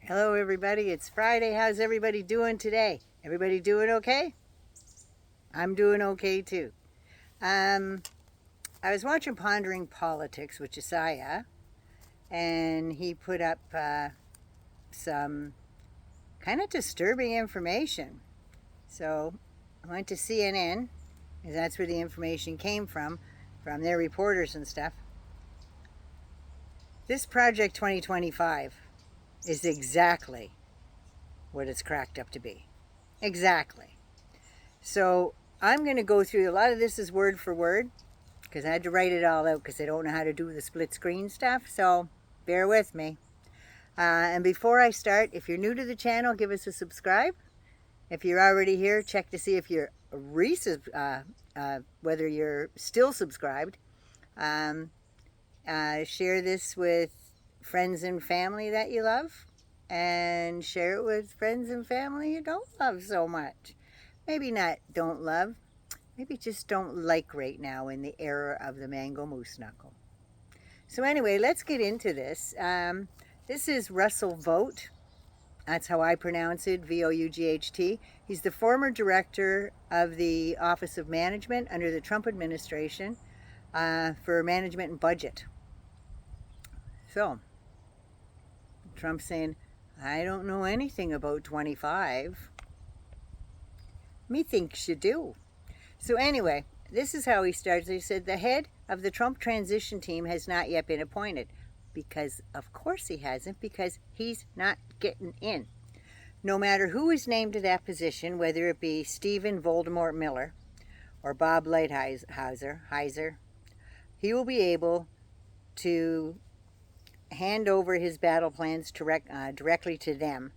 Hello everybody, it's Friday. How's everybody doing today? Everybody doing okay? I'm doing okay too. I was watching Pondering Politics with Jessiah, and he put up some kind of disturbing information. So I went to CNN, because that's where the information came from their reporters and stuff. This Project 2025 is exactly what it's cracked up to be. Exactly. So I'm going to go through, a lot of this is word for word, because I had to write it all out because I don't know how to do the split screen stuff, so bear with me. And before I start, if you're new to the channel, give us a subscribe. If you're already here, check to see if you're whether you're still subscribed. Share this with friends and family that you love, and share it with friends and family you don't love so much. Maybe not don't love, maybe just don't like right now in the era of the mango moose knuckle. So anyway, let's get into this. This is Russell Vought. That's how I pronounce it, V-O-U-G-H-T. He's the former director of the Office of Management under the Trump administration for management and budget. So, Trump's saying, I don't know anything about 25. Methinks you do. So anyway, this is how he starts. He said, the head of the Trump transition team has not yet been appointed. Because of course he hasn't, because he's not getting in. No matter who is named to that position, whether it be Stephen Voldemort Miller or Bob Lighthizer, he will be able to hand over his battle plans directly to them,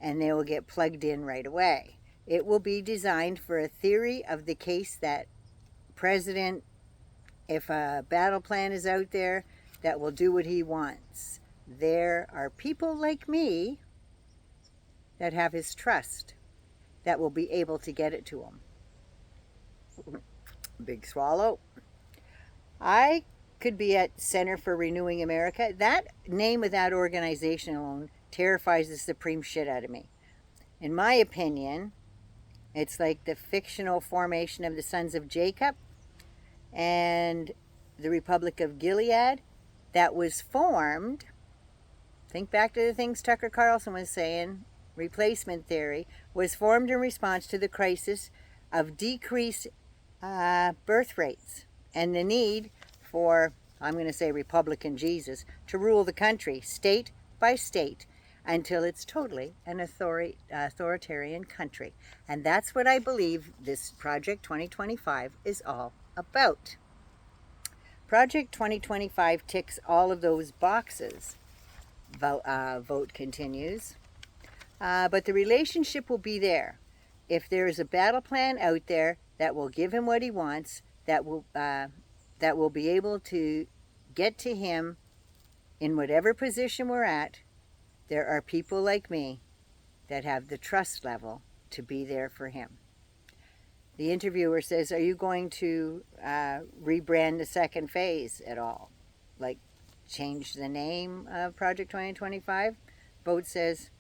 and they will get plugged in right away. It will be designed for a theory of the case that president, if a battle plan is out there, that will do what he wants. There are people like me that have his trust that will be able to get it to him. Big swallow. I could be at Center for Renewing America. That name of that organization alone terrifies the supreme shit out of me. In my opinion, it's like the fictional formation of the Sons of Jacob and the Republic of Gilead that was formed. Think back to the things Tucker Carlson was saying. Replacement theory was formed in response to the crisis of decreased birth rates and the need for, I'm going to say Republican Jesus, to rule the country state by state until it's totally an authoritarian country. And that's what I believe this Project 2025 is all about. Project 2025 ticks all of those boxes, Vought continues. But the relationship will be there. If there is a battle plan out there that will give him what he wants, that will be able to get to him in whatever position we're at, there are people like me that have the trust level to be there for him. The interviewer says, are you going to rebrand the second phase at all? Like change the name of Project 2025? Vought says,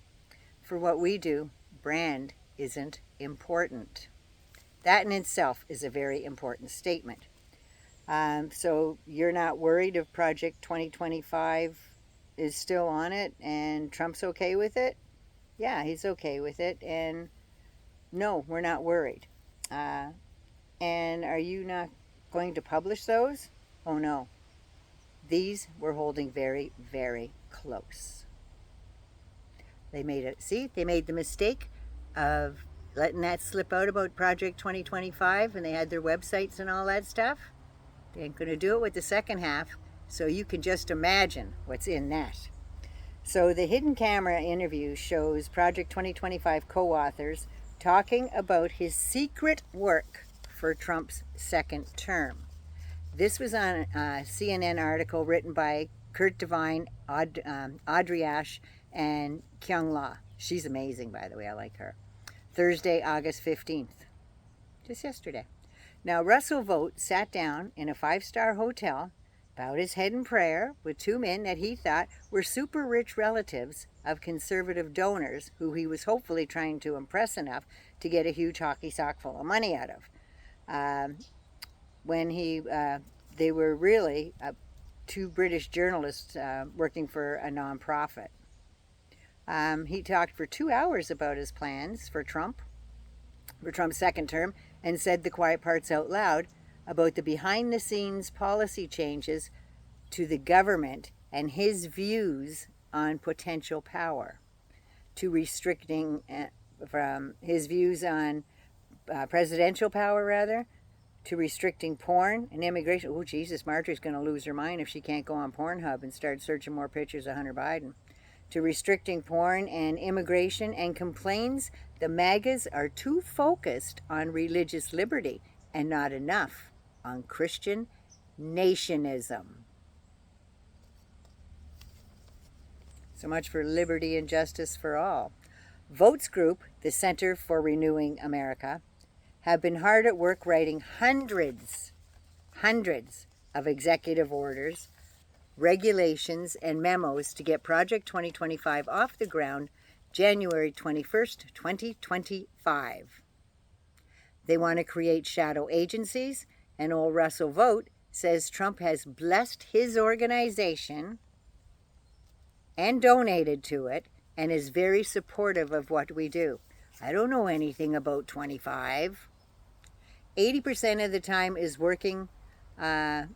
for what we do, brand isn't important. That in itself is a very important statement. So you're not worried if Project 2025 is still on it and Trump's okay with it? Yeah, he's okay with it. And no, we're not worried. And are you not going to publish those? Oh no. These we're holding very, very close. They made it. See, they made the mistake of letting that slip out about Project 2025, and they had their websites and all that stuff. They ain't going to do it with the second half, so you can just imagine what's in that. So the hidden camera interview shows Project 2025 co-authors talking about his secret work for Trump's second term. This was on a CNN article written by Curt, Devine, Audrey and Kyung. She's amazing, by the way. I like her. Thursday, August 15th. Just yesterday. Now, Russell Vought sat down in a 5-star hotel bowed his head in prayer with two men that he thought were super rich relatives of conservative donors who he was hopefully trying to impress enough to get a huge hockey sock full of money out of. When they were really two British journalists working for a nonprofit. He talked for 2 hours about his plans for Trump's second term, and said the quiet parts out loud about the behind-the-scenes policy changes to the government and his views on potential power, to restricting from his views on presidential power, rather, to restricting porn and immigration. Oh, Jesus, Marjorie's going to lose her mind if she can't go on Pornhub and start searching more pictures of Hunter Biden. To restricting porn and immigration, and complains the MAGAs are too focused on religious liberty and not enough on Christian nationism. So much for liberty and justice for all. Votes Group, the Center for Renewing America, have been hard at work writing hundreds of executive orders, regulations, and memos to get Project 2025 off the ground January 21st, 2025. They want to create shadow agencies, and old Russell Vogt says Trump has blessed his organization and donated to it and is very supportive of what we do. I don't know anything about 25. 80% of the time is working on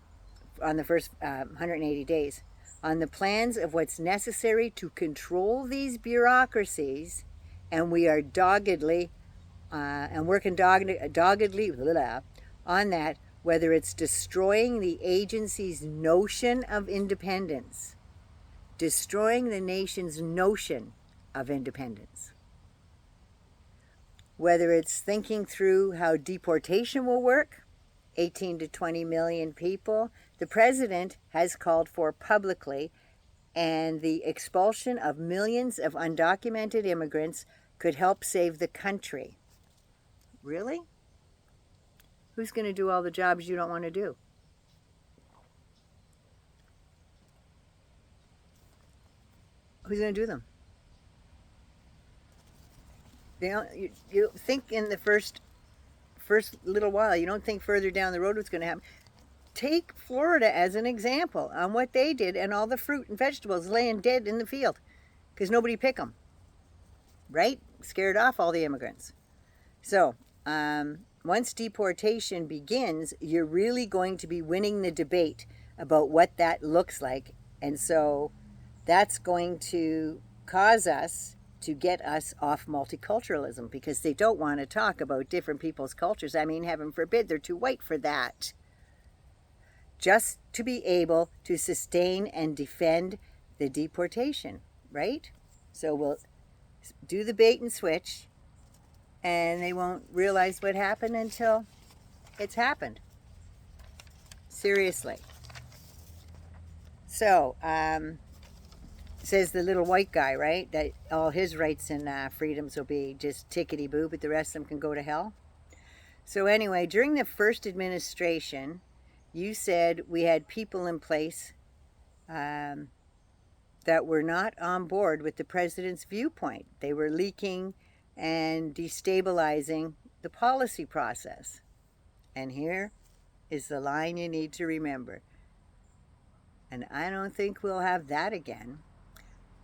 the first 180 days on the plans of what's necessary to control these bureaucracies, and we are doggedly working doggedly on that, whether it's destroying the agency's notion of independence, destroying the nation's notion of independence, whether it's thinking through how deportation will work, 18 to 20 million people, the president has called for publicly, and the expulsion of millions of undocumented immigrants could help save the country. Really? Who's going to do all the jobs you don't want to do? Who's going to do them? You think in the first little while. You don't think further down the road what's going to happen. Take Florida as an example on what they did, and all the fruit and vegetables laying dead in the field because nobody picked them. Right? Scared off all the immigrants. So, once deportation begins, you're really going to be winning the debate about what that looks like. And so that's going to cause us to get us off multiculturalism, because they don't want to talk about different people's cultures. I mean, heaven forbid, they're too white for that. Just to be able to sustain and defend the deportation, right? So we'll do the bait and switch, and they won't realize what happened until it's happened. Seriously. So, says the little white guy, right? That all his rights and freedoms will be just tickety-boo, but the rest of them can go to hell. So anyway, during the first administration, you said we had people in place that were not on board with the president's viewpoint. They were leaking and destabilizing the policy process. And here is the line you need to remember. And I don't think we'll have that again.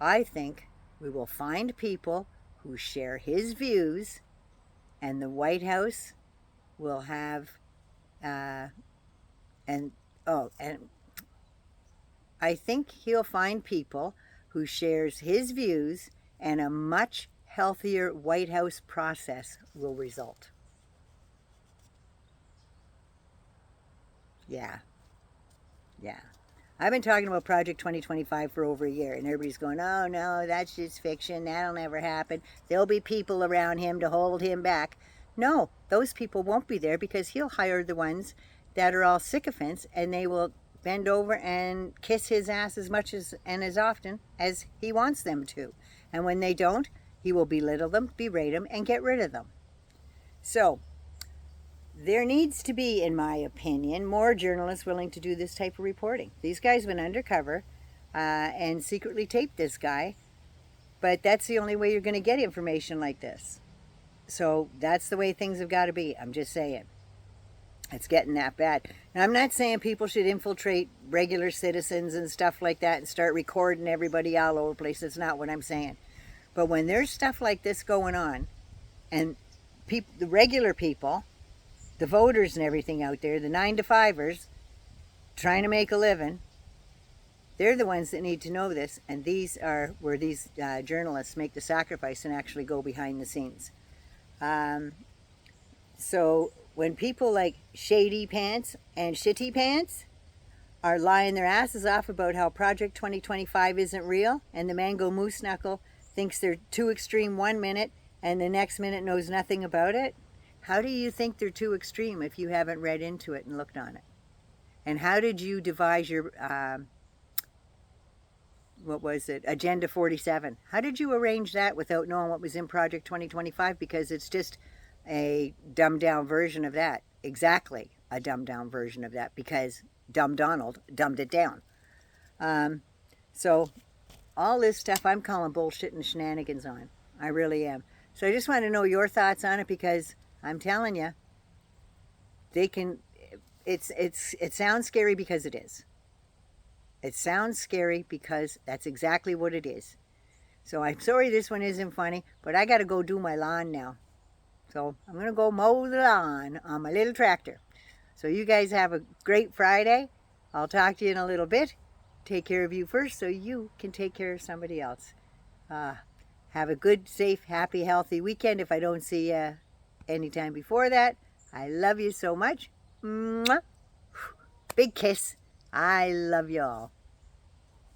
I think we will find people who share his views, and the White House will have, I think he'll find people who shares his views, and a much healthier White House process will result. Yeah. I've been talking about Project 2025 for over a year, and everybody's going, oh no, that's just fiction, that'll never happen. There'll be people around him to hold him back. No, those people won't be there, because he'll hire the ones that are all sycophants, and they will bend over and kiss his ass as much and as often as he wants them to. And when they don't, he will belittle them, berate them, and get rid of them. So, there needs to be, in my opinion, more journalists willing to do this type of reporting. These guys went undercover and secretly taped this guy, but that's the only way you're going to get information like this. So that's the way things have got to be. I'm just saying. It's getting that bad. And I'm not saying people should infiltrate regular citizens and stuff like that and start recording everybody all over the place. That's not what I'm saying. But when there's stuff like this going on, and the regular people, the voters and everything out there, the 9-to-5ers, trying to make a living, they're the ones that need to know this. And these are where these journalists make the sacrifice and actually go behind the scenes. So when people like Shady Pants and Shitty Pants are lying their asses off about how Project 2025 isn't real, and the Mango Moose Knuckle thinks they're too extreme 1 minute and the next minute knows nothing about it, how do you think they're too extreme if you haven't read into it and looked on it? And how did you devise your, Agenda 47? How did you arrange that without knowing what was in Project 2025? Because it's just a dumbed down version of that. Exactly a dumbed down version of that, because Dumb Donald dumbed it down. So all this stuff I'm calling bullshit and shenanigans on. I really am. So I just want to know your thoughts on it, because I'm telling you, it sounds scary because it is. It sounds scary because that's exactly what it is. So I'm sorry this one isn't funny, but I got to go do my lawn now. So I'm going to go mow the lawn on my little tractor. So you guys have a great Friday. I'll talk to you in a little bit. Take care of you first so you can take care of somebody else. Have a good, safe, happy, healthy weekend if I don't see you anytime before that. I love you so much. Mwah. Big kiss. I love you all.